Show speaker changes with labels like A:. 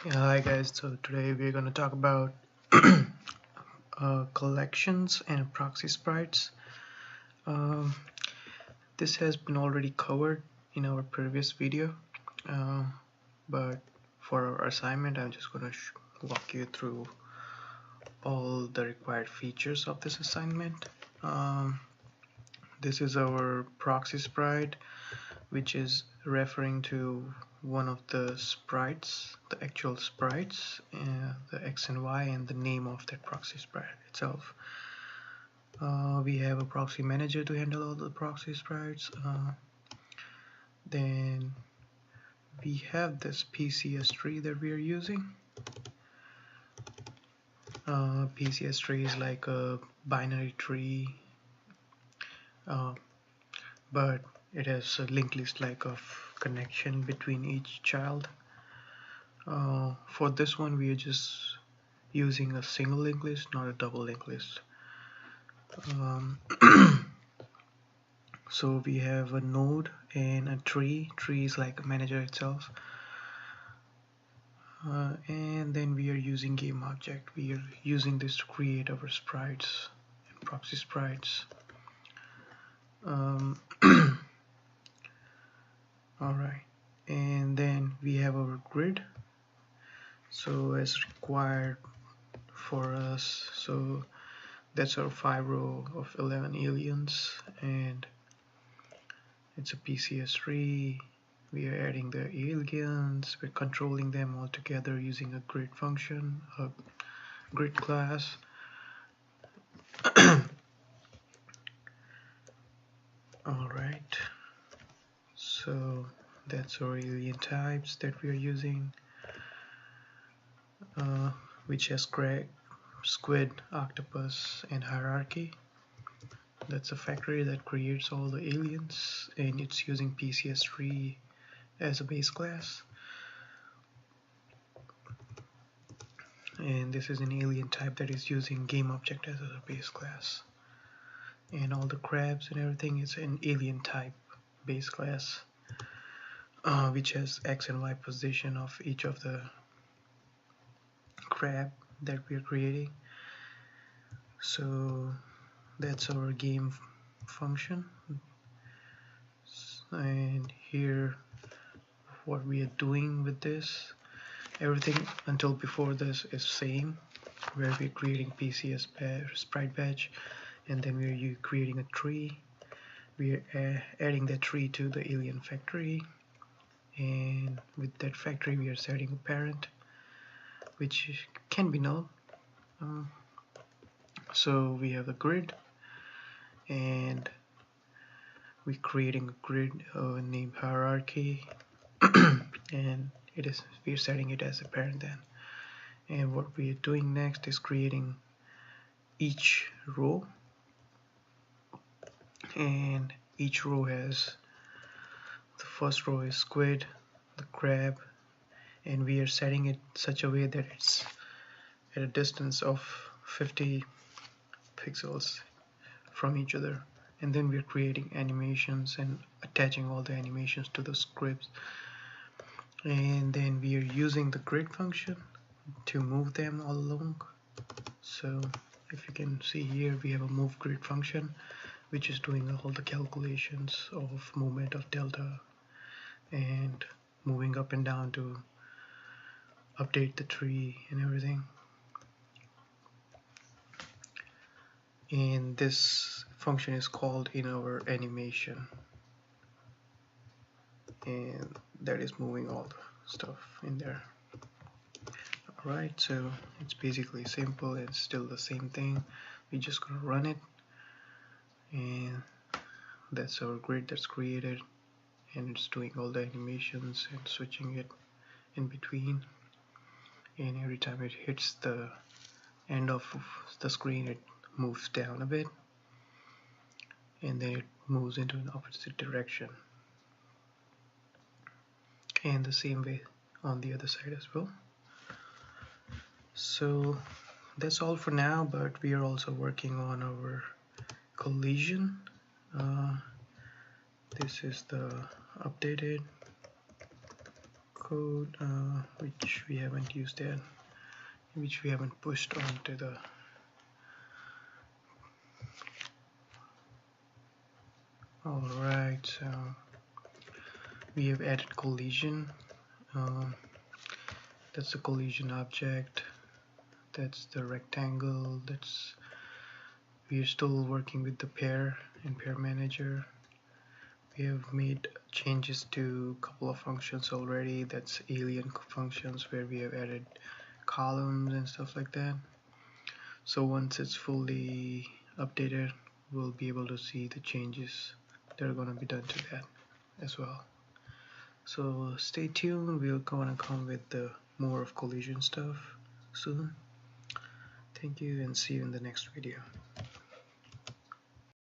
A: Yeah, hi guys, so today we're going to talk about collections and proxy sprites. Um, this has been already covered in our previous video, uh, but for our assignment I'm just going to walk you through all the required features of this assignment. Um, this is our proxy sprite, which is referring to one of the sprites, the actual sprites, the X and Y, and the name of that proxy sprite itself. We have a proxy manager to handle all the proxy sprites. Then we have this PCS tree that we are using. PCS tree is like a binary tree, but it has a linked list like of connection between each child. For this one, we are just using a single linked list, not a double linked list. So we have a node and a tree. Tree is like a manager itself. And then we are using game object. We are using this to create our sprites and proxy sprites. Alright, and then we have our grid. So as required for us, so that's our 5 row of 11 aliens, and it's a PCS tree. We are adding the aliens, we're controlling them all together using a grid function, a grid class. Alright, so that's our alien types that we are using, which has squid, octopus, and hierarchy. That's a factory that creates all the aliens, and it's using PCS3 as a base class. And this is an alien type that is using game object as a base class. And all the crabs and everything is an alien type base class, which has X and Y position of each of the crab that we are creating. So that's our game function, and here what we are doing with this, everything until before this is same, where we're creating PCS sprite batch, and then we're creating a tree. We are adding that tree to the alien factory, and with that factory we are setting a parent, which can be null. So we have a grid, and we're creating a grid named hierarchy, and we're setting it as a parent then. And what we are doing next is creating each row, and each row has, the first row is squid, the crab, and we are setting it such a way that it's at a distance of 50 pixels from each other. And then we're creating animations and attaching all the animations to the scripts, and then we are using the grid function to move them all along. So if you can see here, we have a move grid function which is doing all the calculations of movement of delta and moving up and down to update the tree and everything. And this function is called in our animation, and that is moving all the stuff in there. Alright, so it's basically simple. It's still the same thing. We're just gonna run it, and that's our grid that's created, and it's doing all the animations and switching it in between, and every time it hits the end of the screen it moves down a bit, and then it moves into an opposite direction, and the same way on the other side as well. So that's all for now, but we are also working on our collision. This is the updated code which we haven't used yet, which we haven't pushed onto the alright. So we have added collision. That's the collision object, that's the rectangle, that's we are still working with the pair and pair manager. We have made changes to a couple of functions already. That's alien functions where we have added columns and stuff like that. So once it's fully updated, we'll be able to see the changes that are going to be done to that as well. So stay tuned, we're going to come with the more of collision stuff soon. Thank you and see you in the next video.